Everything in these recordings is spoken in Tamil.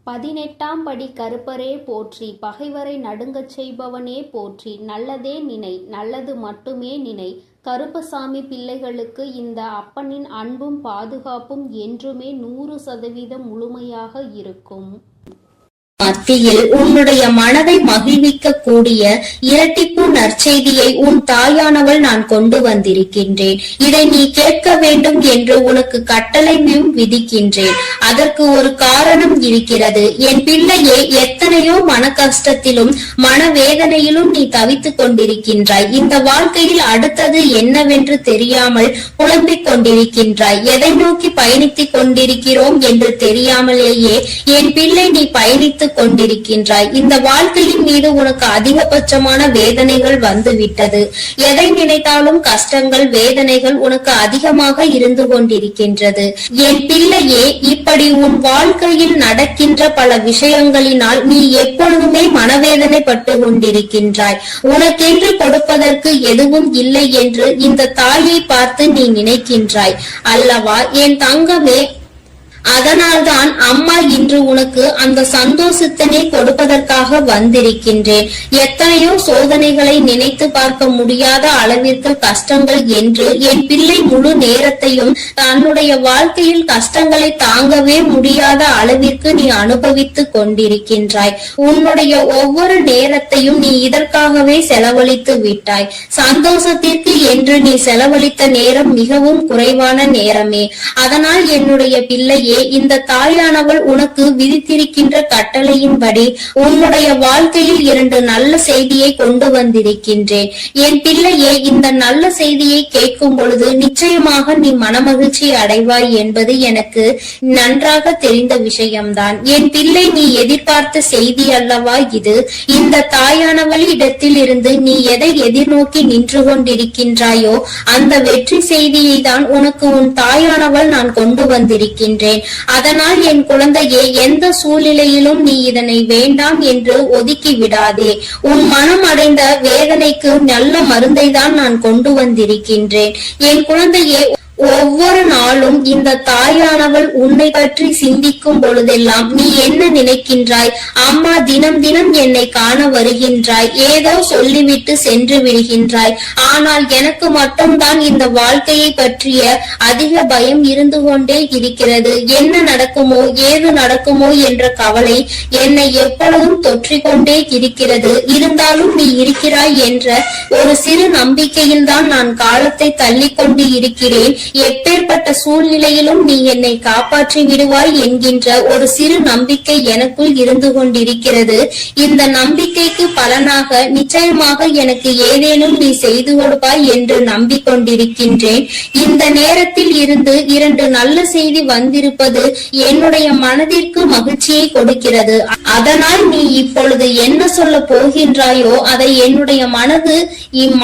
18ஆம் படி கருப்பரே போற்றி, பகைவரை நடுங்கச் செய்பவனே போற்றி, நல்லதே நினை, நல்லது மட்டுமே நினை. கருப்பசாமி பிள்ளைகளுக்கு இந்த அப்பனின் அன்பும் பாதுகாப்பும் என்றுமே 100% முழுமையாக இருக்கும். மத்தியில் உன்னுடைய மனதை மகிழ்விக்க கூடிய இரட்டிப்பு நற்செய்தியை உன் தாயானவள் நான் கொண்டு வந்திருக்கின்றேன். இதை நீ கேட்க வேண்டும் என்று உனக்கு கட்டளையும் விதிக்கின்றேன். அதற்கு ஒரு காரணம் இருக்கிறது. என் பிள்ளையே, எத்தனையோ மன கஷ்டத்திலும் மனவேதனையிலும் நீ தவித்துக் கொண்டிருக்கின்றாய். இந்த வாழ்க்கையில் அடுத்தது என்னவென்று தெரியாமல் புலம்பிக் கொண்டிருக்கின்றாய். எதை நோக்கி பயணித்துக் கொண்டிருக்கிறோம் என்று தெரியாமலேயே என் பிள்ளை நீ பயணித்து கொண்டிருக்கின்றாய். இந்த வாழ்க்கையின் மீது உனக்கு அதிகபட்சமான வேதனைகள் வந்துவிட்டது. எதை நினைத்தாலும் கஷ்டங்கள், வேதனைகள் உனக்கு அதிகமாக இருந்து கொண்டிருக்கின்றது. என் பிள்ளையே, இப்படி உன் வாழ்க்கையில் நடக்கின்ற பல விஷயங்களினால் நீ எப்பொழுதுமே மனவேதனை பட்டு கொண்டிருக்கின்றாய். உனக்கென்று கொடுப்பதற்கு எதுவும் இல்லை என்று இந்த தாயை பார்த்து நீ நினைக்கின்றாய் அல்லவா என் தங்கமே? அதனால்தான் அம்மா இன்று உனக்கு அந்த சந்தோஷத்தினை கொடுப்பதற்காக வந்திருக்கின்றேன். எத்தனையோ சோதனைகளை நினைத்து பார்க்க முடியாத அளவிற்கு கஷ்டங்கள் என்று என் பிள்ளை முழு நேரத்தையும் தன்னுடைய வாழ்க்கையில் கஷ்டங்களை தாங்கவே முடியாத அளவிற்கு நீ அனுபவித்துக் கொண்டிருக்கின்றாய். உன்னுடைய ஒவ்வொரு நேரத்தையும் நீ இதற்காகவே செலவழித்து விட்டாய். சந்தோஷத்திற்கு என்று நீ செலவழித்த நேரம் மிகவும் குறைவான நேரமே. அதனால் என்னுடைய பிள்ளையே, இந்த தாயானவள் உனக்கு விதித்திருக்கின்ற கட்டளையின்படி உன்னுடைய வாழ்க்கையில் 2 நல்ல செய்தியை கொண்டு வந்திருக்கின்றேன். என் பிள்ளையே, இந்த நல்ல செய்தியை கேட்கும் பொழுது நிச்சயமாக நீ மனமகிழ்ச்சி அடைவாய் என்பது எனக்கு நன்றாக தெரிந்த விஷயம்தான். என் பிள்ளை, நீ எதிர்பார்த்த செய்தி அல்லவா இது? இந்த தாயானவள் இடத்தில் இருந்து நீ எதை எதிர்நோக்கி நின்று கொண்டிருக்கின்றாயோ அந்த வெற்றி செய்தியை தான் உனக்கு உன் தாயானவள் நான் கொண்டு வந்திருக்கின்றேன். அதனால் என் குழந்தையே, எந்த சூழ்நிலையிலும் நீ இதனை வேண்டாம் என்று ஒதுக்கி விடாதே. உன் மனம் அடைந்த வேதனைக்கு நல்ல மருந்தை தான் நான் கொண்டு வந்திருக்கின்றேன். என் குழந்தையே, ஒவ்வொரு நாளும் இந்த தாயானவள் உன்னை பற்றி சிந்திக்கும் பொழுதெல்லாம் நீ என்ன நினைக்கின்றாய்? அம்மா தினம் தினம் என்னை காண வருகின்றாய், ஏதோ சொல்லிவிட்டு சென்று விடுகின்றாய். ஆனால் எனக்கு மட்டும்தான் இந்த வாழ்க்கையை பற்றிய அதிக பயம் இருந்து கொண்டே இருக்கிறது. என்ன நடக்குமோ, ஏது நடக்குமோ என்ற கவலை என்னை எப்பொழுதும் தொற்றிக்கொண்டே இருக்கிறது. இருந்தாலும் நீ இருக்கிறாய் என்ற ஒரு சிறு நம்பிக்கையில் தான் நான் காலத்தை தள்ளி கொண்டு இருக்கிறேன். எப்பேற்பட்ட சூழ்நிலையிலும் நீ என்னை காப்பாற்றி விடுவாய் என்கின்ற ஒரு சிறு நம்பிக்கை எனக்குள் இருந்து கொண்டிருக்கிறது. இந்த நம்பிக்கைக்கு பலனாக நிச்சயமாக எனக்கு ஏதேனும் நீ செய்து கொடுப்பாய் என்று நம்பிக்கொண்டிருக்கின்றேன். இந்த நேரத்தில் இருந்து 2 நல்ல செய்தி வந்திருப்பது என்னுடைய மனதிற்கு மகிழ்ச்சியை கொடுக்கிறது. அதனால் நீ இப்பொழுது என்ன சொல்ல போகின்றாயோ அதை என்னுடைய மனது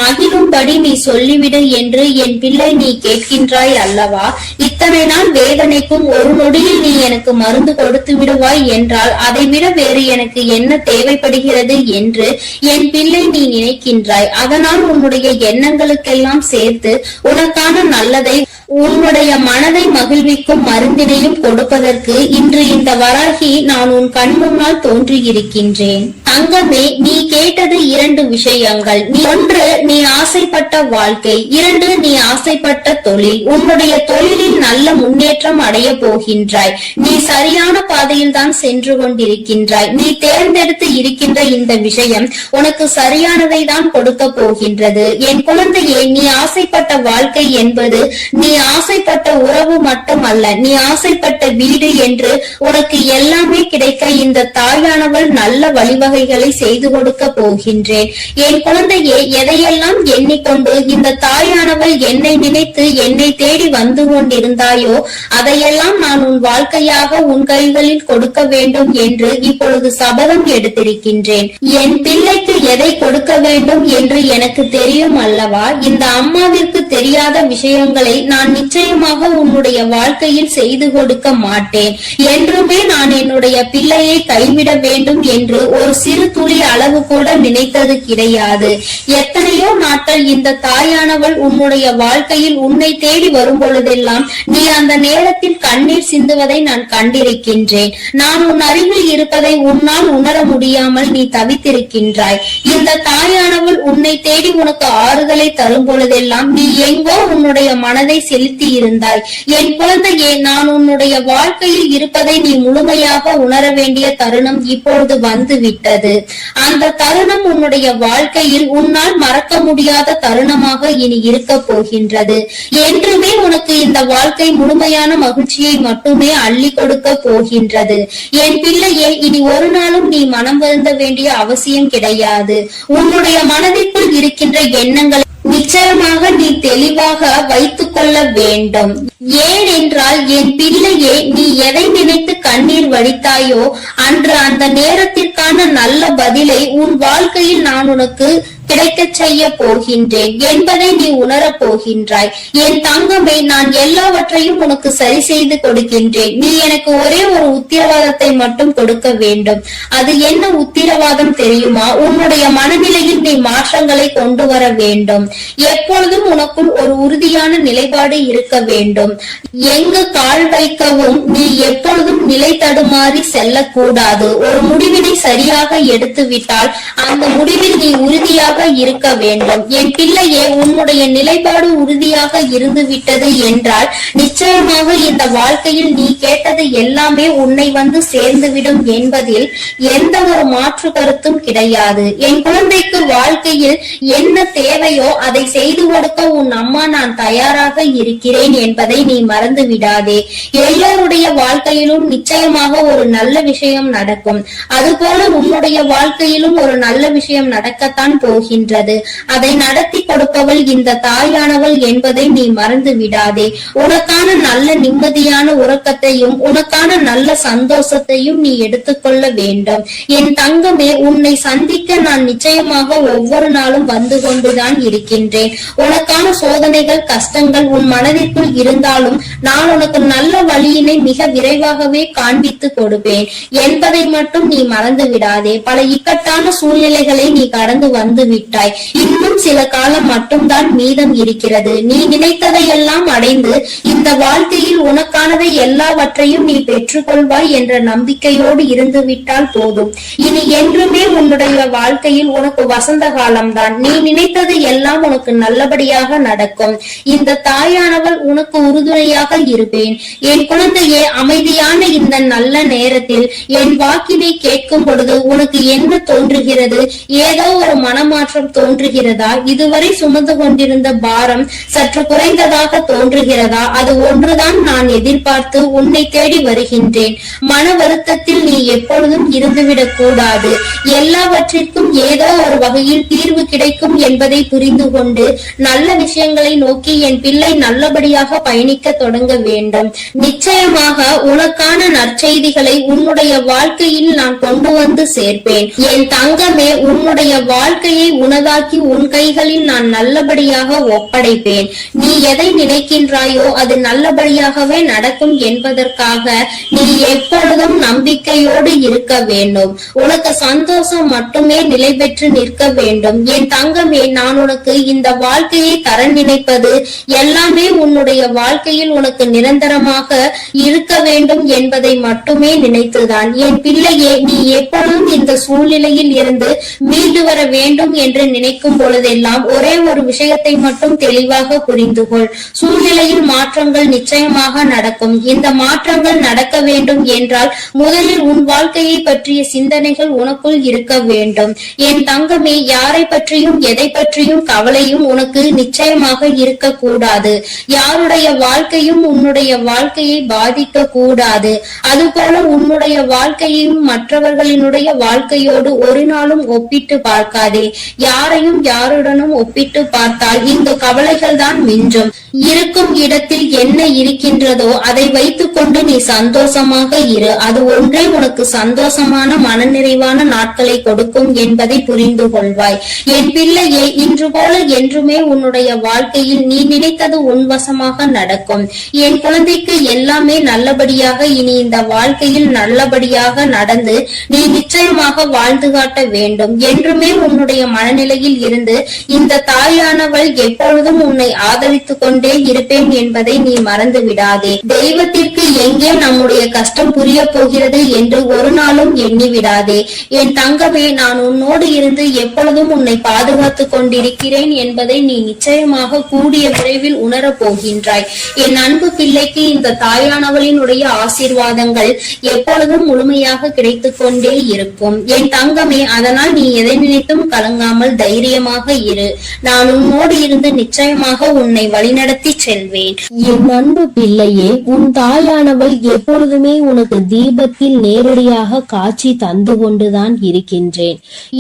மகிழும்படி நீ சொல்லிவிடு என்று என் பிள்ளை நீ கேட்கின்றாய் அல்லவா? இத்தனை நாள் வேதனைக்கும் ஒரு நொடியில் நீ எனக்கு மருந்து கொடுத்து விடுவாய் என்றால் அதை விட வேறு எனக்கு என்ன தேவைப்படுகிறது என்று என் பிள்ளை நீ நினைக்கின்றாய். அதனால் உன்னுடைய எண்ணங்களுக்கெல்லாம் சேர்த்து உனக்கான நல்லதை, உன்னுடைய மனதை மகிழ்விக்கும் மருந்தினையும் கொடுப்பதற்கு இன்று இந்த வராகி நான் உன் கண் முன்னால் தோன்றியிருக்கின்றேன். தங்கமே, நீ கேட்டது 2 விஷயங்கள். 1, நீ ஆசைப்பட்ட வாழ்க்கை. 2, நீ ஆசைப்பட்ட தொழில். உன்னுடைய தொழிலில் நல்ல முன்னேற்றம் அடைய போகின்றாய். நீ சரியான பாதையில் தான் சென்று கொண்டிருக்கின்றாய். நீ தேர்ந்தெடுத்து இருக்கின்ற இந்த விஷயம் உனக்கு சரியானதை தான் கொடுக்க போகின்றது. என் குழந்தையே, நீ ஆசைப்பட்ட வாழ்க்கை என்பது நீ ஆசைப்பட்ட உறவு மட்டுமல்ல, நீ ஆசைப்பட்ட வீடு என்று உனக்கு எல்லாமே கிடைக்க இந்த தாயானவள் நல்ல வழிவகைகளை செய்து கொடுக்க போகின்றேன். என் குழந்தையே, எதையெல்லாம் எண்ணிக்கொண்டு இந்த தாயானவள் என்னை நினைத்து என்னை தேடி வந்து கொண்டிருந்தாயோ அதையெல்லாம் நான் உன் வாழ்க்கையாக உன் கைகளில் கொடுக்க வேண்டும் என்று இப்பொழுது சபதம் எடுத்திருக்கின்றேன். என் பிள்ளைக்கு எதை கொடுக்க வேண்டும் என்று எனக்கு தெரியும் அல்லவா? இந்த அம்மாவிற்கு தெரியாத விஷயங்களை நான் நிச்சயமாக உன்னுடைய வாழ்க்கையில் செய்து கொடுக்க மாட்டேன். என்றுமே நான் என்னுடைய பிள்ளையை கைவிட வேண்டும் என்று ஒரு சிறு துளி அளவு கூட நினைத்தது கிடையாது. எத்தனையோ நாட்கள் இந்த தாயானவள் உன்னுடைய வாழ்க்கையில் உன்னை தேடி வரும் பொழுதெல்லாம் நீ அந்த நேரத்தில் கண்ணீர் சிந்துவதை நான் கண்டிருக்கின்றேன். நான் உன் அருகில் இருப்பதை உன்னால் உணர முடியாமல் நீ தவித்திருக்கின்றாய். இந்த தாயானவள் உன்னை தேடி உனக்கு ஆறுதலை தரும் பொழுதெல்லாம் நீ எங்கோ உன்னுடைய மனதை செலுத்தி இருந்தாய். என் குழந்தையே, நான் உன்னுடைய வாழ்க்கையில் இருப்பதை நீ முழுமையாக உணர வேண்டிய தருணம் இப்பொழுது வந்து விட்டது. அந்த தருணம் உன்னுடைய வாழ்க்கையில் உன்னால் மறக்க முடியாத தருணமாக இனி இருக்க போகின்றது. என்றுமே உனக்கு இந்த வாழ்க்கை முழுமையான மகிழ்ச்சியை மட்டுமே அள்ளி கொடுக்க போகின்றது. என் பிள்ளையே, இனி ஒரு நாளும் நீ மனம் வருந்த வேண்டிய அவசியம் கிடையாது. உன்னுடைய மனதிற்குள் இருக்கின்ற எண்ணங்களை நிச்சயமாக நீ தெளிவாக வைத்துக் கொள்ள வேண்டும். ஏனென்றால் என் பிள்ளையே, நீ எதை நினைத்து கண்ணீர் வடித்தாயோ அன்று அந்த நேரத்திற்கான நல்ல பதிலை உன் வாழ்க்கையில் நான் உனக்கு கிடைக்க செய்ய போகின்றேன் என்பதை நீ உணரப் போகின்றாய். என் தங்கமே, நான் எல்லாவற்றையும் உனக்கு சரி செய்து கொடுக்கின்றேன். நீ எனக்கு ஒரே ஒரு உத்தரவாதத்தை மட்டும் கொடுக்க வேண்டும். அது என்ன உத்தரவாதம் தெரியுமா? உன்னுடைய மனநிலையில் நீ மாற்றங்களை கொண்டு வர வேண்டும். எப்பொழுதும் உனக்குள் ஒரு உறுதியான நிலைப்பாடு இருக்க வேண்டும். எங்கு கால் வைக்கவும் நீ எப்பொழுதும் நிலை தடுமாறி செல்லக்கூடாது. ஒரு முடிவினை சரியாக எடுத்து விட்டால் அந்த முடிவில் நீ உறுதியாக இருக்க வேண்டும். என் பிள்ளையே, உன்னுடைய நிலைப்பாடு உறுதியாக இருந்து விட்டது என்றால் நிச்சயமாக இந்த வாழ்க்கையில் நீ கேட்டது எல்லாமே உன்னை வந்து சேர்ந்துவிடும் என்பதில் எந்த ஒரு மாற்று கருத்தும் கிடையாது. என் குழந்தைக்கு வாழ்க்கையில் என்ன தேவையோ அதை செய்து கொடுக்க உன் அம்மா நான் தயாராக இருக்கிறேன் என்பதை நீ மறந்து விடாதே. எல்லோருடைய வாழ்க்கையிலும் நிச்சயமாக ஒரு நல்ல விஷயம் நடக்கும். அதுபோல உன்னுடைய வாழ்க்கையிலும் ஒரு நல்ல விஷயம் நடக்கத்தான் போகின்றது. அதை நடத்தி கொடுப்பவள் இந்த தாயானவள் என்பதை நீ மறந்து விடாதே. உனக்கான நல்ல நிம்மதியான உறக்கத்தையும் உனக்கான நல்ல சந்தோஷத்தையும் நீ எடுத்துக்கொள்ள வேண்டும். என் தங்கமே, உன்னை சந்திக்க நான் நிச்சயமாக ஒவ்வொரு நாளும் வந்து கொண்டுதான் இருக்கின்றேன். உனக்கான சோதனைகள் கஷ்டங்கள் உன் மனதிற்குள் இருந்தாலும் நான் உனக்கு நல்ல வழியினை மிக விரைவாகவே காண்பித்து கொடுப்பேன் என்பதை மட்டும் நீ மறந்து விடாதே. பல இக்கட்டான சூழ்நிலைகளை நீ கடந்து வந்து விட்டாய். இன்னும் சில காலம் மட்டும்தான் மீதம் இருக்கிறது. நீ நினைத்ததையெல்லாம் அடைந்து இந்த வாழ்க்கையில் உனக்கானதை எல்லாவற்றையும் நீ பெற்றுக்கொள்வாய் என்ற நம்பிக்கையோடு இருந்து விட்டால் போதும். இனி என்றுமே உன்னுடைய வாழ்க்கையில் உனக்கு வசந்த காலம்தான். நீ நினைத்தது எல்லாம் உனக்கு நல்லபடியாக நடக்கும். இந்த தாயானவள் உனக்கு உறுதுணையாக இருப்பேன். என் குழந்தையே, அமைதியான இந்த நல்ல நேரத்தில் என் வாக்கினை கேட்கும் பொழுது உனக்கு என்ன தோன்றுகிறது? ஏதோ ஒரு மனமாற்றம் தோன்றுகிறதா? இதுவரை சுமந்து கொண்டிருந்த பாரம் சற்று குறைந்ததாக தோன்றுகிறதா? அது ஒன்றுதான் நான் எதிர்பார்த்து உன்னை தேடி வருகின்றேன். மன வருத்தத்தில் நீ எப்பொழுதும் இருந்துவிடக் கூடாது. எல்லாவற்றிற்கும் ஏதோ ஒரு வகையில் தீர்வு கிடைக்கும் என்பதை புரிந்து கொண்டு நல்ல விஷயங்களை நோக்கி என் பிள்ளை நல்லபடியாக பயணிக்க தொடங்க வேண்டும். நிச்சயமாக உனக்கான நற்செய்திகளை உன்னுடைய வாழ்க்கையில் நான் கொண்டு வந்து சேர்ப்பேன். என் தங்கமே, உன்னுடைய வாழ்க்கையை உனதாக்கி உன் கைகளில் நான் நல்லபடியாக ஒப்படைப்பேன். நீ எதை நினைக்கின்றாயோ அது நல்லபடியாகவே நடக்கும் என்பதற்காக நீ எப்பொழுதும் நம்பிக்கையோடு இருக்க வேண்டும். உனக்கு சந்தோஷம் மட்டுமே நிலை பெற்று நிற்க வேண்டும். என் தங்கமே, நான் உனக்கு இந்த வாழ்க்கையை தர நினைப்பது எல்லாமே உன்னுடைய வாழ்க்கையில் உனக்கு நிரந்தரமாக இருக்க வேண்டும் என்பதை மட்டுமே நினைத்துதான். என் பிள்ளையே, நீ எப்பொழுதும் இந்த சூழ்நிலையில் இருந்து மீண்டு வர வேண்டும் என்று நினைக்கும் பொழுதெல்லாம் ஒரே ஒரு விஷயத்தை மட்டும் தெளிவாக புரிந்து கொள். சூழ்நிலையில் மாற்றங்கள் நிச்சயமாக நடக்கும். இந்த மாற்றங்கள் நடக்க வேண்டும் என்றால் முதலில் உன் வாழ்க்கையை பற்றிய சிந்தனைகள் உனக்குள் இருக்க வேண்டும். என் தங்கமே, யாரை பற்றியும் எதை பற்றியும் கவலையும் உனக்கு நிச்சயமாக இருக்கக்கூடாது. யாருடைய வாழ்க்கையும் உன்னுடைய வாழ்க்கையை பாதிக்க கூடாது. அதுபோல உன்னுடைய வாழ்க்கையையும் மற்றவர்களினுடைய வாழ்க்கையோடு ஒரு நாளும் ஒப்பிட்டு பார்க்காதே. யாரையும் யாருடனும் ஒப்பிட்டு பார்த்தால் இந்த கவலைகள் தான் மிஞ்சும். இருக்கும் இடத்தில் என்ன இருக்கின்றதோ அதை வைத்துக் கொண்டு நீ சந்தோஷமாக இரு. அது ஒன்றே உனக்கு சந்தோஷமான மனநிறைவான நாட்களை கொடுக்கும் என்பதை புரிந்து கொள்வாய். என் பிள்ளையே, இன்று போல என்றுமே உன்னுடைய வாழ்க்கையில் நீ நினைத்தது உன்வசமாக நடக்கும். என் குழந்தைக்கு எல்லாமே நல்லபடியாக இனி இந்த வாழ்க்கையில் நல்லபடியாக நடந்து நீ நிச்சயமாக வாழ்ந்து காட்ட வேண்டும். என்றுமே உன்னுடைய மனநிலையில் இருந்து இந்த தாயானவள் எப்பொழுதும் உன்னை ஆதரித்துக் கொண்டே இருப்பேன் என்பதை நீ மறந்து விடாதே. தெய்வத்திற்கு எங்கே நம்முடைய கஷ்டம் புரிய போகிறது என்று ஒரு நாளும் எண்ணி விடாதே. என் தங்கமே, நான் உன்னோடு இருந்து எப்பொழுதும் உன்னை பாதுகாத்துக் கொண்டிருக்கிறேன் என்பதை நீ நிச்சயமாக கூடிய விரைவில் உணரப் போகின்றாய். என் அன்பு பிள்ளைக்கு இந்த தாயானவளினுடைய ஆசீர்வாதங்கள் எப்பொழுதும் முழுமையாக கிடைத்துக் கொண்டே இருக்கும். என் தங்கமே, அதனால் நீ எதை நினைத்தும் கலங்காமல் தைரியமாக இரு. நான் உன்னோடு இருந்து நிச்சயமாக உன்னை வழிநடத்தி செல்வேன். என் அன்பு பிள்ளையே, உன் தாயானவள் எப்பொழுதுமே உனக்கு தீபத்தில் நேரடியாக காட்சி தந்து கொண்டுதான் இருக்கின்றேன்.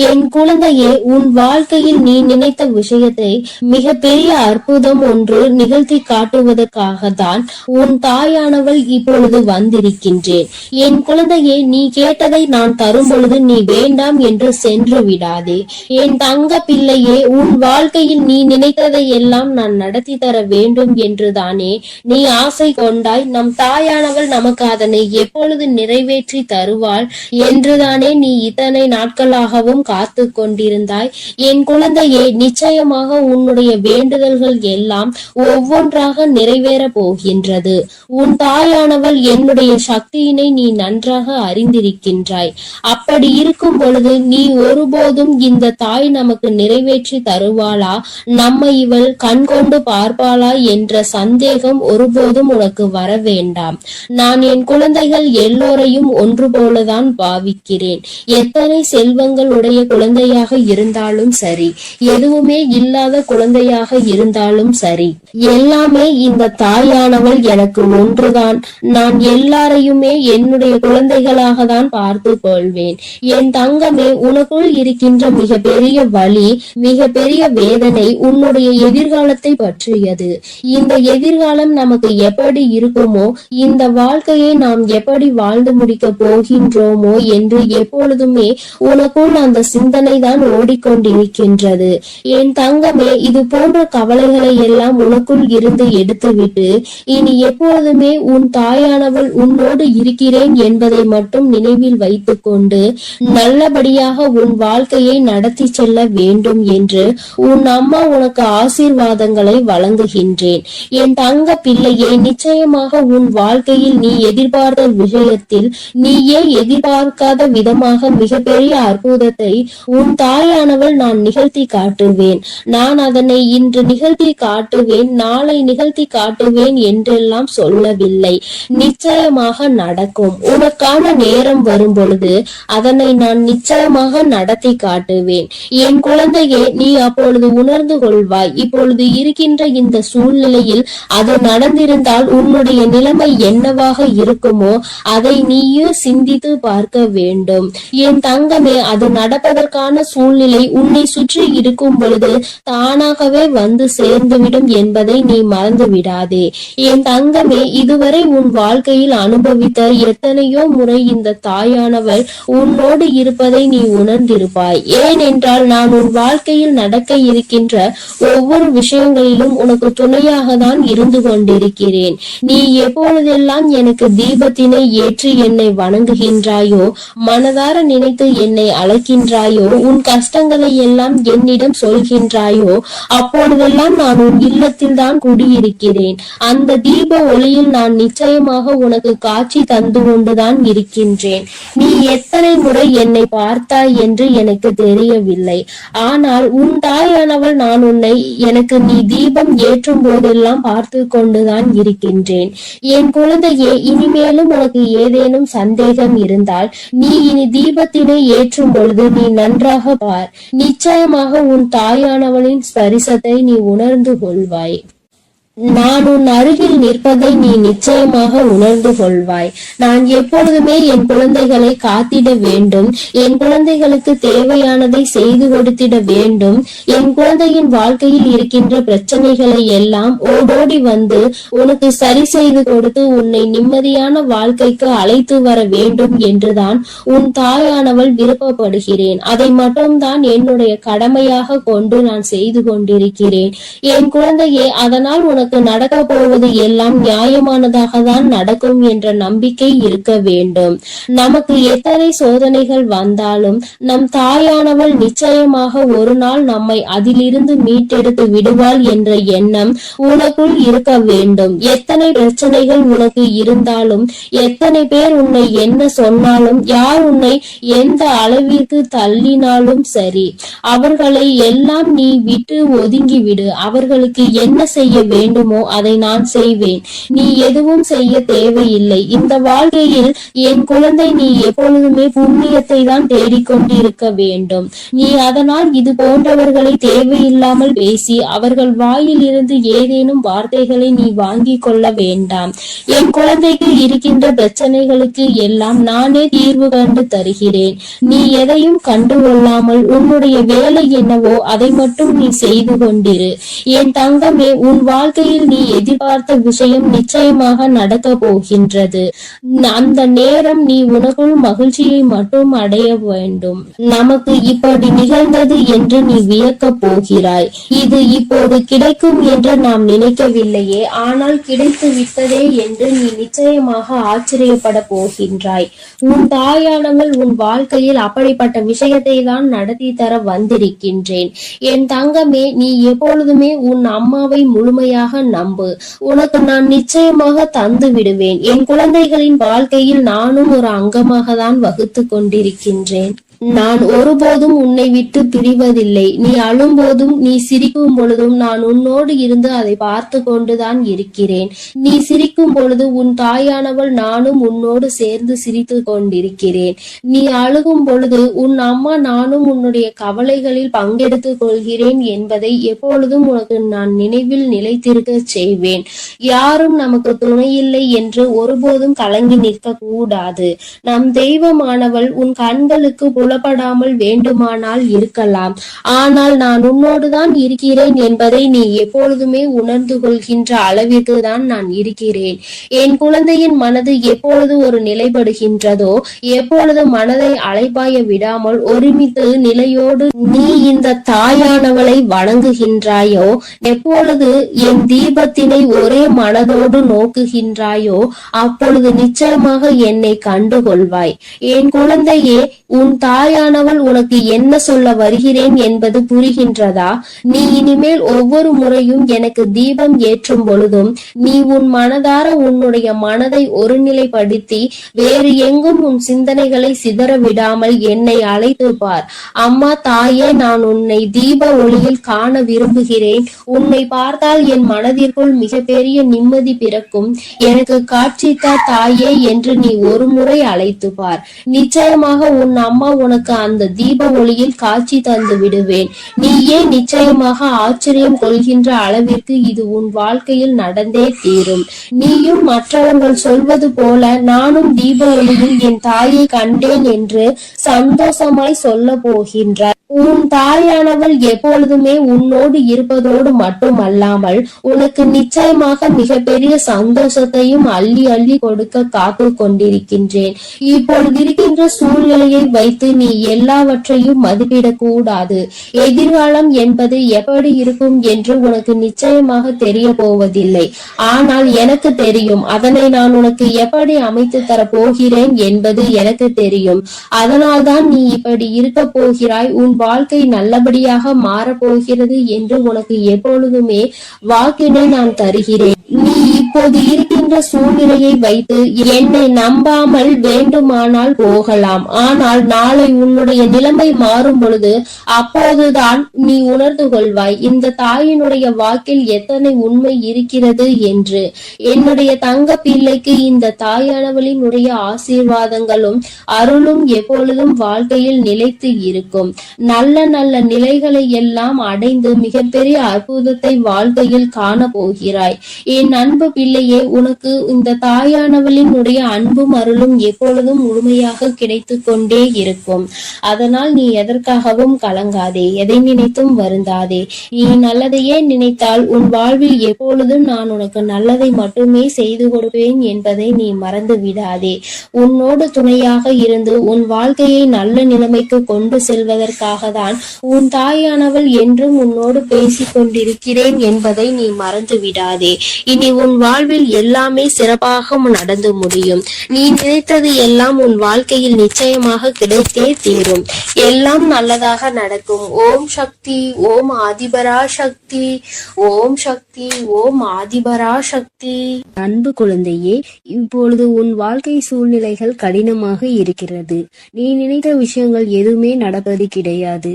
என் குழந்தையே, உன் வாழ்க்கையில் நீ நினைத்த விஷயத்தை மிக பெரிய அற்புதம் ஒன்று நிகழ்த்தி காட்டுவதற்காக தான் உன் தாயானவள் இப்பொழுது வந்திருக்கின்றேன். என் குழந்தையே, நீ கேட்டதை நான் தரும் பொழுது நீ வேண்டாம் என்று சென்று விடாதே. என் தங்க பிள்ளையே, உன் வாழ்க்கையில் நீ நினைத்ததை எல்லாம் நான் நடத்தி தர வேண்டும் என்றுதானே நீ ஆசை கொண்டாய். நம் தாயானவள் நமக்கு அதனை எப்பொழுது நிறைவேற்றி தருவாள் என்றுதானே நீ இத்தனை நாட்களாகவும் காத்து கொண்டிருந்தாய். என் குழந்தையே, நிச்சயமாக உன்னுடைய வேண்டுதல்கள் எல்லாம் ஒவ்வொன்றாக நிறைவேற போகின்றது. உன் தாயானவள் என்னுடைய சக்தியினை நீ நன்றாக அறிந்திருக்கின்றாய். அப்படி இருக்கும் பொழுது நீ ஒருபோதும் இந்த தாய் நமக்கு நிறைவேற்றி தருவாளா, நம்மை இவள் கண் கொண்டு பார்ப்பாளா என்ற சந்தேகம் ஒருபோதும் உனக்கு வர வேண்டாம். நான் என் குழந்தைகள் எல்லோரையும் ஒன்று போலதான் பாவிக்கிறேன். எத்தனை செல்வங்கள் உடைய குழந்தையாக இருந்தாலும் சரி, எதுவுமே இல்லாத குழந்தையாக இருந்தாலும் சரி, எல்லாமே இந்த தாயானவள் எனக்கு ஒன்றுதான். நான் எல்லாரையுமே என்னுடைய குழந்தைகளாக தான் பார்த்து கொள்வேன். என் தங்கமே, உனக்குள் இருக்கின்ற மிக பெரிய வலி, மிக பெரிய வேதனை உன்னுடைய எதிர்காலத்தை பற்றியது. இந்த எதிர்காலம் நமக்கு எப்படி இருக்குமோ, இந்த வாழ்க்கையை நாம் எப்படி வாழ்ந்து முடிக்க போகின்றோமோ என்று எப்பொழுதுமே உனக்குள் அந்த சிந்தனை தான் ஓடிக்கொண்டிருக்கின்றது. என் தங்கமே, இது போன்ற கவலைகளை எல்லாம் உனக்குள் இருந்து எடுத்துவிட்டு இனி எப்பொழுதுமே உன் தாயானவள் உன்னோடு இருக்கிறேன் என்பதை மட்டும் நினைவில் வைத்துக் கொண்டு நல்லபடியாக உன் வாழ்க்கையை நடத்தி செல்ல வேண்டும் என்று உன் அம்மா உனக்கு ஆசீர்வாதங்களை வழங்குகின்றேன். என் தங்க பிள்ளையே, நிச்சயமாக உன் வாழ்க்கையில் நீ எதிர்பார்த்த விஷயத்தில் நீயே எதிர்பார்க்காத விதமாக மிகப்பெரிய அற்புதத்தை உன் தாயானவள் நான் நிகழ்த்தி காட்டுவேன். நான் அதனை இன்று நிகழ்த்தி காட்டுவேன், நாளை நிகழ்த்தி காட்டுவேன் என்றெல்லாம் சொல்லவில்லை. நிச்சயமாக நடக்கும். உனக்கான நேரம் வரும் பொழுது அதனை நான் நிச்சயமாக நடத்தி காட்டுவேன். என் குழந்தையே, நீ அப்பொழுது உணர்ந்து கொள்வாய். இப்பொழுது இருக்கின்ற இந்த சூழ்நிலையில் அது நடந்திருந்தால் உன்னுடைய நிலைமை என்னவாக இருக்குமோ அதை நீயும் சிந்தித்து பார்க்க வேண்டும். என் தங்கமே, அது நடப்பதற்கான சூழ்நிலை உன்னை சுற்றி இருக்கும் பொழுது தானாகவே வந்து சேர்ந்துவிடும் என்பதை நீ மறந்து விடாதே. என் தங்கமே, இதுவரை உன் வாழ்க்கையில் அனுபவித்த எத்தனையோ முறை இந்த தாயானவள் உன்னோடு இருப்பதை நீ உணர்ந்திருப்பாய். ஏனென்றால் நான் உன் வாழ்க்கையில் நடக்க இருக்கின்ற ஒவ்வொரு விஷயங்களிலும் உனக்கு துணையாக தான் இருந்து கொண்டிருக்கிறேன். நீ எப்பொழுதெல்லாம் எனக்கு தீபத்தினை ஏற்றி என்னை வணங்குகின்றாயோ, மனதார நினைத்து என்னை அழைக்கின்றாயோ, உன் கஷ்டங்களை எல்லாம் என்னிடம் சொல்கின்றாயோ, அப்பொழுதெல்லாம் நான் உன் இல்லத்தில் தான் குடியிருக்கிறேன். அந்த தீப ஒளியில் நான் நிச்சயமாக உனக்கு காட்சி தந்து கொண்டுதான் இருக்கின்றேன். நீ எத்தனை முறை என்னை பார்த்தாய் என்று எனக்கு தெரியவில்லை. ஆனால் உன் தாயானவள் நான் உன்னை எனக்கு நீ தீபம் ஏற்றும் போதெல்லாம் பார்த்து கொண்டுதான் இருக்கின்றேன். என் குழந்தையே, இனிமேலும் உனக்கு ஏதேனும் சந்தேகம் இருந்தால் நீ இனி தீபத்தினை ஏற்றும் பொழுது நீ நன்றாக பார். நிச்சயமாக உன் தாயானவளின் ஸ்பரிசத்தை நீ உணர்ந்து கொள்வாய். நான் உன் அருகில் நிற்பதை நீ நிச்சயமாக உணர்ந்து கொள்வாய். நான் எப்பொழுதுமே என் குழந்தைகளை காத்திட வேண்டும், என் குழந்தைகளுக்கு தேவையானதை செய்து கொடுத்திட வேண்டும். என் குழந்தையின் வாழ்க்கையில் இருக்கின்ற பிரச்சனைகளை எல்லாம் ஓடோடி வந்து உனக்கு சரி செய்து கொடுத்து உன்னை நிம்மதியான வாழ்க்கைக்கு அழைத்து வர வேண்டும் என்றுதான் உன் தாயானவள் விருப்பப்படுகிறேன். அதை மட்டும்தான் என்னுடைய கடமையாக கொண்டு நான் செய்து கொண்டிருக்கிறேன். என் குழந்தையே, அதனால் உனக்கு நடக்க போவது எல்லாம் நியாயமானதாக தான் நடக்கும் என்ற நம்பிக்கை இருக்க வேண்டும். நமக்கு எத்தனை சோதனைகள் வந்தாலும் நம் தாயானவள் நிச்சயமாக ஒரு நாள் நம்மை அதிலிருந்து மீட்டெடுத்து விடுவாள் என்ற எண்ணம் உனக்குள் இருக்க வேண்டும். எத்தனை பிரச்சனைகள் உனக்கு இருந்தாலும், எத்தனை பேர் உன்னை என்ன சொன்னாலும், யார் உன்னை எந்த அளவிற்கு தள்ளினாலும் சரி, அவர்களை எல்லாம் நீ விட்டு ஒதுங்கிவிடு. அவர்களுக்கு என்ன செய்ய வேண்டுமோ அதை நான் செய்வேன். நீ எதுவும் செய்ய தேவையில்லை. இந்த வாழ்க்கையில் என் குழந்தை, நீ எப்பொழுதுமே புண்ணியத்தை தான் தேடிக்கொண்டிருக்க வேண்டும். நீ அதனால் இது போன்றவர்களை தேவையில்லாமல் பேசி அவர்கள் வாயில் இருந்து ஏதேனும் வார்த்தைகளை நீ வாங்கிக் கொள்ள வேண்டாம். என் குழந்தைக்கு இருக்கின்ற பிரச்சனைகளுக்கு எல்லாம் நானே தீர்வு கண்டு தருகிறேன். நீ எதையும் கண்டுகொள்ளாமல் உன்னுடைய வேலை என்னவோ அதை மட்டும் நீ செய்து கொண்டிரு. என் தங்கமே, உன் வாழ்க்கையில் நீ எதிர்பார்த்த விஷயம் நிச்சயமாக நடக்க போகின்றது. அந்த நேரம் நீ உனக்குள் மகிழ்ச்சியை மட்டும் அடைய வேண்டும். நமக்கு இப்படி நிகழ்ந்தது என்று நீ வியக்க போகிறாய். இது இப்போது கிடைக்கும் என்று நாம் நினைக்கவில்லையே, ஆனால் கிடைத்து விட்டதே என்று நீ நிச்சயமாக ஆச்சரியப்பட போகின்றாய். உன் தாயானவள் உன் வாழ்க்கையில் அப்படிப்பட்ட விஷயத்தை தான் நடத்தி தர வந்திருக்கின்றேன். என் தங்கமே, நீ எப்பொழுதுமே உன் அம்மாவை முழுமையாக நம்பு. உனக்கு நான் நிச்சயமாக தந்து விடுவேன். என் குழந்தைகளின் வாழ்க்கையில் நானும் ஒரு அங்கமாக தான் வகுத்து கொண்டிருக்கின்றேன். நான் ஒருபோதும் உன்னை விட்டு பிரிவதில்லை. நீ அழும் போதும், நீ சிரிக்கும் பொழுதும் நான் உன்னோடு இருந்து அதை பார்த்து கொண்டுதான் இருக்கிறேன். நீ சிரிக்கும் பொழுது உன் தாயானவள் நானும் உன்னோடு சேர்ந்து சிரித்து கொண்டிருக்கிறேன். நீ அழுகும் பொழுது உன் அம்மா நானும் உன்னுடைய கவலைகளில் பங்கெடுத்துக் கொள்கிறேன் என்பதை எப்பொழுதும் உனக்கு நான் நினைவில் நிலைத்திருக்க செய்வேன். யாரும் நமக்கு துணையில்லை என்று ஒருபோதும் கலங்கி நிற்க கூடாது. நம் தெய்வமானவள் உன் கண்களுக்கு புலப்படாமல் வேண்டுமானால் இருக்கலாம், ஆனால் நான் உன்னோடுதான் இருக்கிறேன் என்பதை நீ எப்பொழுதுமே உணர்ந்து கொள்கின்ற அளவிற்கு தான் நான் இருக்கிறேன். என் குழந்தையின் மனது எப்பொழுது ஒரு நிலைப்படுகின்றதோ, எப்பொழுது மனதை அலைபாய விடாமல் ஒருமித்து நிலையோடு நீ இந்த தாயானவளை வணங்குகின்றாயோ, எப்பொழுது என் தீபத்தினை ஒரே மனதோடு நோக்குகின்றாயோ, அப்பொழுது நிச்சயமாக என்னை கண்டுகொள்வாய். என் குழந்தையே, உன் தாயானவள் உனக்கு என்ன சொல்ல வருகிறேன் என்பது புரிகின்றதா? நீ இனிமேல் ஒவ்வொரு முறையும் எனக்கு தீபம் ஏற்றும் பொழுதும் நீ உன் மனதார உன்னுடைய மனதை ஒருநிலைப்படுத்தி வேறு எங்கும் உன் சிந்தனைகளை சிதற விடாமல் என்னை அழைத்து பார். அம்மா, தாயே, நான் உன்னை தீப ஒளியில் காண விரும்புகிறேன். உன்னை பார்த்தால் என் மனதிற்குள் மிகப்பெரிய நிம்மதி பிறக்கும். எனக்கு காட்சித்த தாயே என்று நீ ஒரு முறை அழைத்து பார். நிச்சயமாக உன் அம்மா உனக்கு அந்த தீப ஒளியில் காட்சி தந்து விடுவேன். நீயே நிச்சயமாக ஆச்சரியம் கொள்கின்ற அளவிற்கு இது உன் வாழ்க்கையில் நடந்தே தீரும். நீயும் மற்றவர்கள் சொல்வது போல நானும் தீப ஒளியில் என் தாயை கண்டேன் என்று சந்தோஷமாய் சொல்ல போகின்றார். உன் தாயானவள் எப்பொழுதுமே உன்னோடு இருப்பதோடு மட்டுமல்லாமல் உனக்கு நிச்சயமாக மிகப்பெரிய சந்தோஷத்தையும் அள்ளி அள்ளி கொடுக்க காத்து கொண்டிருக்கின்றேன். இப்பொழுது இருக்கின்ற சூழ்நிலையை வைத்து நீ எல்லாவற்றையும் மதிப்பிடக் கூடாது. எதிர்காலம் என்பது எப்படி இருக்கும் என்று உனக்கு நிச்சயமாக தெரிய போவதில்லை. ஆனால் எனக்கு தெரியும். அதனை நான் உனக்கு எப்படி அமைத்து தர போகிறேன் என்பது எனக்கு தெரியும். அதனால்தான் நீ இப்படி இருக்க போகிறாய். உன் வாழ்க்கை நல்லபடியாக மாறப்போகிறது என்று உனக்கு எப்பொழுதுமே வாக்கினை நான் தருகிறேன். நீ இப்போது இருக்கின்ற சூழ்நிலையை வைத்து என்னை நம்பாமல் வேண்டுமானால் போகலாம். ஆனால் நாளை உன்னுடைய நிலைமை மாறும் பொழுது அப்போதுதான் நீ உணர்ந்து கொள்வாய் இந்த தாயினுடைய வாக்கில் எத்தனை உண்மை இருக்கிறது என்று. என்னுடைய தங்க பிள்ளைக்கு இந்த தாயானவளினுடைய ஆசீர்வாதங்களும் அருளும் எப்பொழுதும் வாழ்க்கையில் நிலைத்து இருக்கும். நல்ல நல்ல நிலைகளை எல்லாம் அடைந்து மிகப்பெரிய அற்புதத்தை வாழ்க்கையில் காண போகிறாய். என் அன்பு பிள்ளையே, உனக்கு இந்த தாயானவளினுடைய அன்பும் அருளும் எப்பொழுதும் முழுமையாக கிடைத்து கொண்டே இருக்கும். அதனால் நீ எதற்காகவும் கலங்காதே, எதை நினைத்தும் வருந்தாதே. நீ நல்லதையே நினைத்தால் உன் வாழ்வில் எப்பொழுதும் நான் உனக்கு நல்லதை மட்டுமே செய்து கொடுப்பேன் என்பதை நீ மறந்து விடாதே. உன்னோடு துணையாக இருந்து உன் வாழ்க்கையை நல்ல நிலைமைக்கு கொண்டு செல்வதற்காக தான் உன் தாயானவள் என்றும் உன்னோடு பேசிக் கொண்டிருக்கிறேன் என்பதை நீ மறந்து விடாதே. இனி உன் வாழ்வில் எல்லாமே சிறப்பாக நடந்து முடியும். நீ நினைத்தது எல்லாம் உன் வாழ்க்கையில் நிச்சயமாக கிடைத்தே தீரும். எல்லாம் நல்லதாக நடக்கும். ஓம் சக்தி, ஓம் ஆதிபரா சக்தி, ஓம் சக்தி, ஓம் ஆதிபரா சக்தி. அன்பு குழந்தையே, இப்பொழுது உன் வாழ்க்கை சூழ்நிலைகள் கடினமாக இருக்கிறது. நீ நினைத்த விஷயங்கள் எதுவுமே நடப்பது கிடையாது.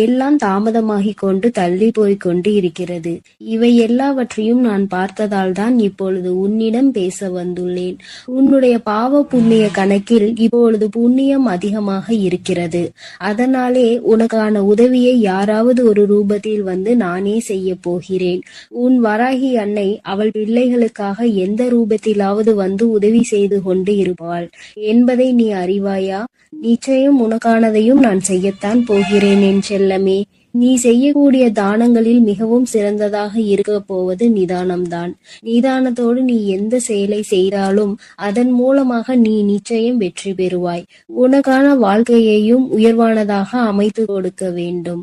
எல்லாம் தாமதமாகிக் கொண்டு தள்ளி போய்கொண்டு இருக்கிறது. இவை எல்லாவற்றையும் நான் பார்த்ததால் தான் இப்பொழுது உன்னிடம் பேச வந்துள்ளேன். உன்னுடைய பாவ புண்ணிய கணக்கில் இப்பொழுது புண்ணியம் அதிகமாக இருக்கிறது. அதனாலே உனக்கான உதவியை யாராவது ஒரு ரூபத்தில் வந்து நானே செய்ய போகிறேன். உன் வராகி அன்னை அவள் பிள்ளைகளுக்காக எந்த ரூபத்திலாவது வந்து உதவி செய்து கொண்டு இருப்பாள் என்பதை நீ அறிவாயா? நிச்சயம் உனக்கானதையும் நான் செய்யத்தான் போகிறேன் என் செல்லமே. நீ செய்யக்கூடிய தானங்களில் மிகவும் சிறந்ததாக இருக்க போவது நிதானம்தான். நிதானத்தோடு நீ எந்த செயலை செய்தாலும் அதன் மூலமாக நீ நிச்சயம் வெற்றி பெறுவாய். உனக்கான வாழ்க்கையையும் உயர்வானதாக அமைத்து கொடுக்க வேண்டும்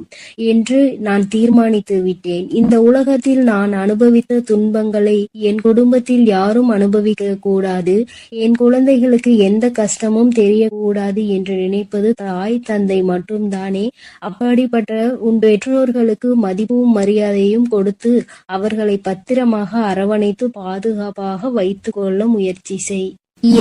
என்று நான் தீர்மானித்து விட்டேன். இந்த உலகத்தில் நான் அனுபவித்த துன்பங்களை என் குடும்பத்தில் யாரும் அனுபவிக்க கூடாது. என் குழந்தைகளுக்கு எந்த கஷ்டமும் தெரியக்கூடாது என்று நினைப்பது தாய் தந்தை மட்டும்தானே. அப்படிப்பட்ட உன் பெற்றோர்களுக்கு மதிப்பும் மரியாதையும் கொடுத்து அவர்களை பத்திரமாக அரவணைத்து பாதுகாப்பாக வைத்துக் கொள்ள முயற்சி செய்.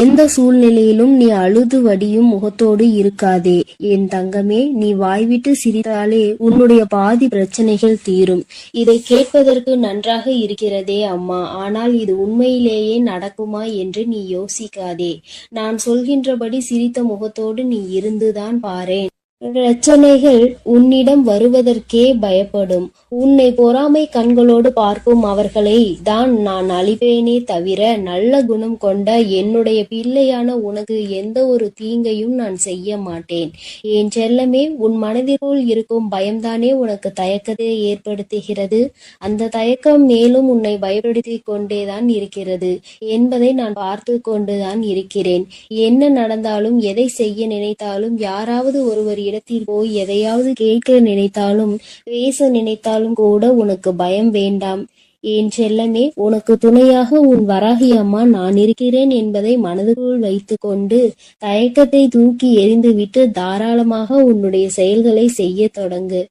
எந்த சூழ்நிலையிலும் நீ அழுது வடியும் முகத்தோடு இருக்காதே என் தங்கமே. நீ வாய்விட்டு சிரித்தாலே உன்னுடைய பாதி பிரச்சனைகள் தீரும். இதை கேட்பதற்கு நன்றாக இருக்கிறதே அம்மா, ஆனால் இது உண்மையிலேயே நடக்குமா என்று நீ யோசிக்காதே. நான் சொல்கின்றபடி சிரித்த முகத்தோடு நீ இருந்துதான் பாரேன். பிரச்சனைகள் உன்னிடம் வருவதற்கே பயப்படும். உன்னை பொறாமை கண்களோடு பார்க்கும் அவர்களை தான் நான் அழிப்பேனே தவிர நல்ல குணம் கொண்ட என்னுடைய பிள்ளையான உனக்கு எந்த ஒரு தீங்கையும் நான் செய்ய மாட்டேன். என் செல்லமே, உன் மனதிற்குள் இருக்கும் பயம்தானே உனக்கு தயக்கத்தை ஏற்படுத்துகிறது. அந்த தயக்கம் மேலும் உன்னை பயப்படுத்தி கொண்டேதான் இருக்கிறது என்பதை நான் பார்த்து கொண்டுதான் இருக்கிறேன். என்ன நடந்தாலும், எதை செய்ய நினைத்தாலும், யாராவது ஒருவர் இடத்தில் போய் எதையாவது கேட்க நினைத்தாலும், பேச நினைத்தாலும் கூட உனக்கு பயம் வேண்டாம். என் செல்லமே, உனக்கு துணையாக உன் வராகி அம்மா நான் இருக்கிறேன் என்பதை மனதுக்குள் வைத்து கொண்டு தயக்கத்தை தூக்கி எறிந்துவிட்டு தாராளமாக உன்னுடைய செயல்களை செய்ய தொடங்கு.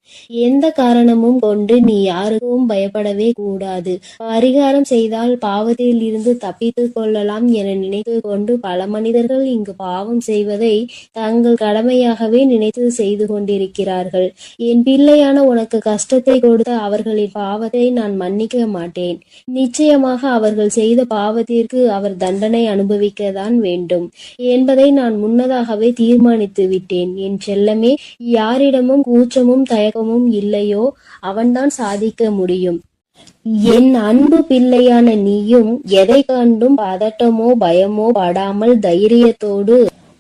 எந்த காரணமும் கொண்டு நீ யாருக்கும் பயப்படவே கூடாது. பரிகாரம் செய்தால் பாவத்தில் இருந்து தப்பித்து கொள்ளலாம் என நினைத்து கொண்டு பல மனிதர்கள் இங்கு பாவம் செய்வதை தங்கள் கடமையாகவே நினைத்து செய்து கொண்டிருக்கிறார்கள். என் பிள்ளையான உனக்கு கஷ்டத்தை கொடுத்த அவர்களின் பாவத்தை நான் மன்னிக்க மாட்டேன். நிச்சயமாக அவர்கள் செய்த பாவத்திற்கு அவர் தண்டனை அனுபவிக்கத்தான் வேண்டும் என்பதை நான் முன்னதாகவே தீர்மானித்து விட்டேன். என் செல்லமே, யாரிடமும் கூச்சமும் தயக்கமும் இல்லையோ அவன்தான் சாதிக்க முடியும். என் அன்பு பிள்ளையான நீயும் எதை கண்டும் பதட்டமோ பயமோ படாமல் தைரியத்தோடு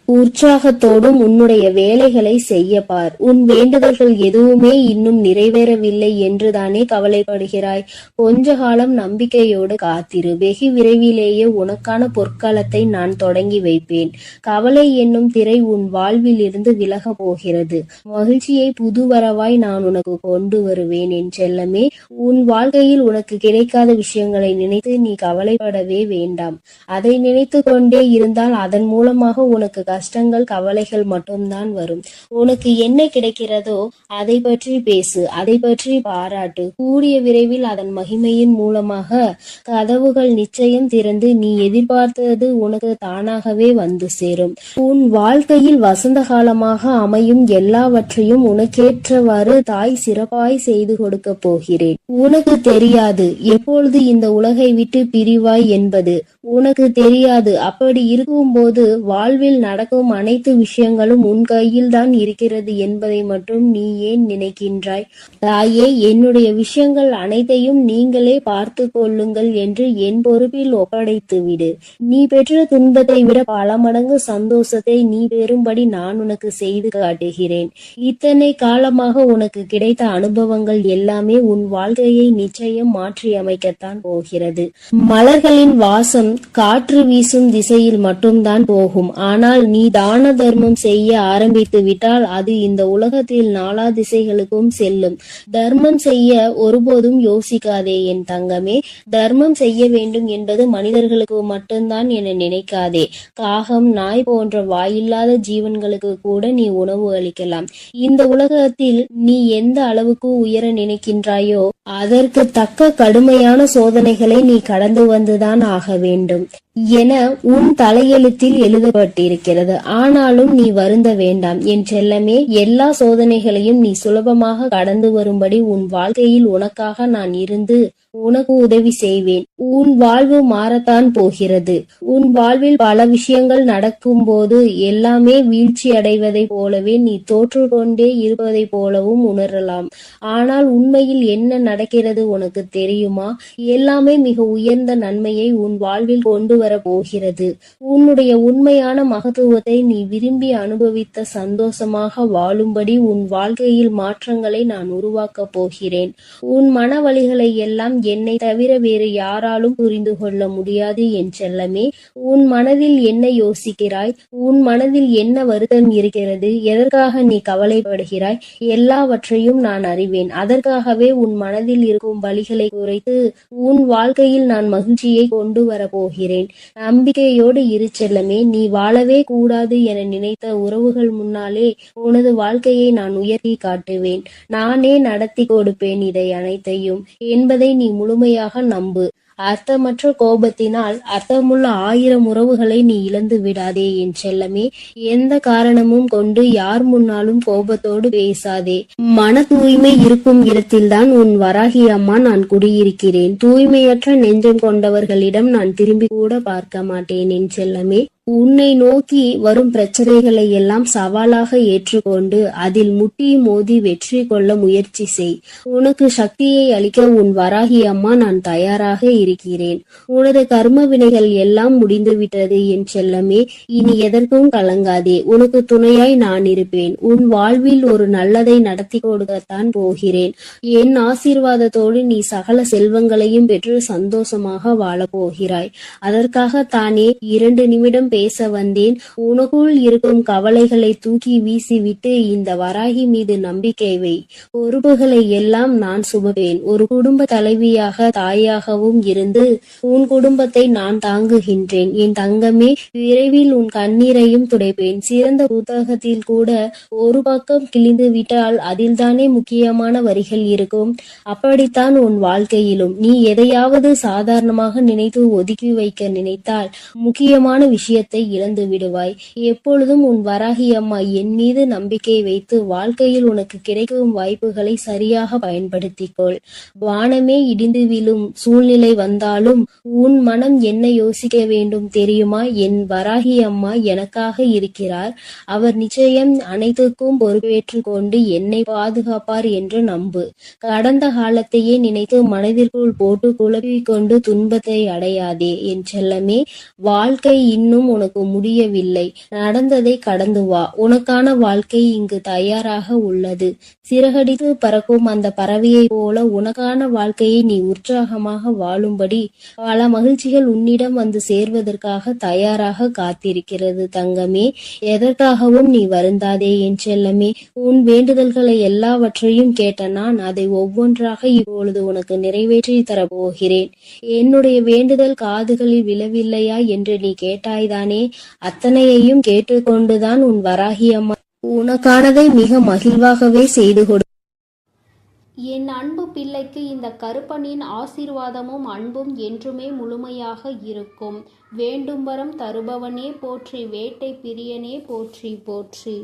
உற்சாகத்தோடும் உன்னுடைய வேலைகளை செய்ய பார். உன் வேண்டுதல்கள் எதுவுமே இன்னும் நிறைவேறவில்லை என்றுதானே கவலைப்படுகிறாய். கொஞ்ச காலம் நம்பிக்கையோடு காத்திரு. வெகு விரைவிலேயே உனக்கான பொற்காலத்தை நான் தொடங்கி வைப்பேன். கவலை என்னும் திரை உன் வாழ்வில் இருந்து விலக போகிறது. மகிழ்ச்சியை புதுவரவாய் நான் உனக்கு கொண்டு வருவேன் என் செல்லமே. உன் வாழ்க்கையில் உனக்கு கிடைக்காத விஷயங்களை நினைத்து நீ கவலைப்படவே வேண்டாம். அதை நினைத்து கொண்டே இருந்தால் அதன் மூலமாக உனக்கு கஷ்டங்கள் கவலைகள் மட்டும்தான் வரும். உனக்கு என்ன கிடைக்கிறதோ அதை பற்றி பேசு, அதை பற்றி பாராட்டு. கூடிய விரைவில் அதன் மகிமையின் மூலமாக கதவுகள் நிச்சயம் திறந்து நீ எதிர்பார்த்தது உனக்கு தானாகவே வந்து சேரும். உன் வாழ்க்கையில் வசந்த காலமாக அமையும் எல்லாவற்றையும் உனக்கேற்றவாறு தாய் சிறப்பாய் செய்து கொடுக்க போகிறேன். உனக்கு தெரியாது எப்பொழுது இந்த உலகை விட்டு பிரிவாய் என்பது. உனக்கு தெரியாது. அப்படி இருக்கும்போது வாழ்வில் நடக்கும் அனைத்து விஷயங்களும் உன் கையில் தான் இருக்கிறது என்பதை மட்டும் நீ ஏன் நினைக்கின்றாய்? தாயே, என்னுடைய விஷயங்கள் அனைத்தையும் நீங்களே பார்த்து கொள்ளுங்கள் என்று என் பொறுப்பில் ஒப்படைத்து விடு. நீ பெற்ற துன்பத்தை விட பல மடங்கு சந்தோஷத்தை நீ பெறும்படி நான் உனக்கு செய்து காட்டுகிறேன். இத்தனை காலமாக உனக்கு கிடைத்த அனுபவங்கள் எல்லாமே உன் வாழ்க்கையை நிச்சயம் மாற்றி அமைக்கத்தான் போகிறது. மலர்களின் வாசம் காற்று வீசும் திசையில் மட்டும்தான் போகும். ஆனால் நீ தான தர்மம் செய்ய ஆரம்பித்து விட்டால் அது இந்த உலகத்தில் நாலா திசைகளுக்கும் செல்லும். தர்மம் செய்ய ஒருபோதும் யோசிக்காதே என் தங்கமே. தர்மம் செய்ய வேண்டும் என்பது மனிதர்களுக்கு மட்டும்தான் என நினைக்காதே. காகம், நாய் போன்ற வாயில்லாத ஜீவன்களுக்கு கூட நீ உணவு அளிக்கலாம். இந்த உலகத்தில் நீ எந்த அளவுக்கு உயர நினைக்கின்றாயோ அதற்கு தக்க கடுமையான சோதனைகளை நீ கடந்து வந்துதான் ஆக வேண்டும் என உன் தலையெழுத்தில் எழுதப்பட்டிருக்கிறது. ஆனாலும் நீ வருந்த வேண்டாம் என் செல்லமே. எல்லா சோதனைகளையும் நீ சுலபமாக கடந்து வரும்படி உன் வாழ்க்கையில் உனக்காக நான் இருந்து உனக்கு உதவி செய்வேன். உன் வாழ்வு மாறத்தான் போகிறது. உன் வாழ்வில் பல விஷயங்கள் நடக்கும் போது எல்லாமே வீழ்ச்சி அடைவதை போலவே நீ தோற்று கொண்டே இருப்பதை போலவும் உணரலாம். ஆனால் உண்மையில் என்ன நடக்கிறது உனக்கு தெரியுமா? எல்லாமே மிக உயர்ந்த நன்மையை உன் வாழ்வில் கொண்டு வர போகிறது. உன்னுடைய உண்மையான மகத்துவத்தை நீ விரும்பி அனுபவித்த சந்தோஷமாக வாழும்படி உன் வாழ்க்கையில் மாற்றங்களை நான் உருவாக்க போகிறேன். உன் மன வலிகளை எல்லாம் என்னை தவிர வேறு யாராலும் புரிந்து கொள்ள முடியாது என் செல்லமே. உன் மனதில் என்ன யோசிக்கிறாய்? உன் மனதில் என்ன வருத்தம் இருக்கிறது? எதற்காக நீ கவலைப்படுகிறாய்? எல்லாவற்றையும் நான் அறிவேன். அதற்காகவே உன் மனதில் இருக்கும் வலிகளை குறைத்து உன் வாழ்க்கையில் நான் மகிழ்ச்சியை கொண்டு வர போகிறேன். நம்பிக்கையோடு இரு செல்லமே. நீ வாழவே கூடாது என நினைத்த உறவுகள் முன்னாலே உனது வாழ்க்கையை நான் உயர்த்தி காட்டுவேன். நானே நடத்தி கொடுப்பேன் இதை அனைத்தையும் என்பதை நீ முழுமையாக நம்பு. அர்த்தமற்ற கோபத்தினால் அர்த்தமுள்ள 1000 உறவுகளை நீ இழந்து விடாதே என் செல்லமே. எந்த காரணமும் கொண்டு யார் முன்னாலும் கோபத்தோடு பேசாதே. மன தூய்மை இருக்கும் இடத்தில்தான் உன் வராகி அம்மா நான் குடியிருக்கிறேன். தூய்மையற்ற நெஞ்சம் கொண்டவர்களிடம் நான் திரும்பி கூட பார்க்க மாட்டேன் என் செல்லமே. உன்னை நோக்கி வரும் பிரச்சனைகளை எல்லாம் சவாலாக ஏற்றுக்கொண்டு அதில் முட்டி மோதி வெற்றி கொள்ள முயற்சி செய். உனக்கு சக்தியை அளிக்க உன் வராகி அம்மா நான் தயாராக இருக்கிறேன். உனது கர்ம வினைகள் எல்லாம் முடிந்துவிட்டது என் செல்லமே. இனி எதற்கும் கலங்காதே. உனக்கு துணையாய் நான் இருப்பேன். உன் வாழ்வில் ஒரு நல்லதை நடத்தி கொடுக்கத்தான் போகிறேன். என் ஆசீர்வாதத்தோடு நீ சகல செல்வங்களையும் பெற்று சந்தோஷமாக வாழப் போகிறாய். அதற்காக தானே 2 நிமிடம் பேச வந்தேன். உனக்குள் இருக்கும் கவலைகளை தூக்கி வீசிவிட்டு இந்த வராகி மீது நம்பிக்கை வை. பொறுப்புகளை எல்லாம் நான் சுமப்பேன். ஒரு குடும்ப தலைவியாக தாயாகவும் இருந்து உன் குடும்பத்தை நான் தாங்குகின்றேன் என் தங்கமே. விரைவில் உன் கண்ணீரையும் துடைப்பேன். சிறந்த புத்தகத்தில் கூட ஒரு பக்கம் கிழிந்து விட்டால் அதில் தானே முக்கியமான வரிகள் இருக்கும். அப்படித்தான் உன் வாழ்க்கையிலும் நீ எதையாவது சாதாரணமாக நினைத்து ஒதுக்கி வைக்க நினைத்தால் முக்கியமான விஷயத்தை இழந்து விடுவாய். எப்பொழுதும் உன் வராகி அம்மா என் மீது நம்பிக்கை வைத்து வாழ்க்கையில் உனக்கு கிடைக்கும் வாய்ப்புகளை சரியாக பயன்படுத்திக்கொள். வானமே இடிந்து விழும் சூழ்நிலை வந்தாலும் உன் மனம் என்ன யோசிக்க வேண்டும் தெரியுமா? என் வராகி அம்மா எனக்காக இருக்கிறார். அவர் நிச்சயம் அனைத்துக்கும் பொறுப்பேற்று கொண்டு என்னை பாதுகாப்பார் என்று நம்பு. கடந்த காலத்தையே நினைத்து மனதிற்குள் போட்டு குழப்பிக் கொண்டு துன்பத்தை அடையாதே என் செல்லமே. வாழ்க்கை இன்னும் உனக்கு முடியவில்லை. நடந்ததை கடந்து வா. உனக்கான வாழ்க்கை இங்கு தயாராக உள்ளது. சிறகடித்து பறக்கும் அந்த பறவையை போல உனக்கான வாழ்க்கையை நீ உற்சாகமாக வாழும்படி பல மகிழ்ச்சிகள் உன்னிடம் வந்து சேர்வதற்காக தயாராக காத்திருக்கிறது தங்கமே. எதற்காகவும் நீ வருந்தாதே என் செல்லமே. உன் வேண்டுதல்களை எல்லாவற்றையும் கேட்ட நான் அதை ஒவ்வொன்றாக இப்பொழுது உனக்கு நிறைவேற்றி தரப்போகிறேன். என்னுடைய வேண்டுதல் காதுகளில் விழவில்லையா என்று நீ கேட்டாய்தான் கேட்கிறானே, அத்தனையையும் கேட்டுக்கொண்டுதான் உன் வராகி அம்மா உனக்கானதை மிக மகிழ்வாகவே செய்து கொடு. என் அன்பு பிள்ளைக்கு இந்த கருப்பனின் ஆசீர்வாதமும் அன்பும் என்றுமே முழுமையாக இருக்கும். வேண்டும் வரம் தருபவனே போற்றி, வேட்டை பிரியனே போற்றி போற்றி.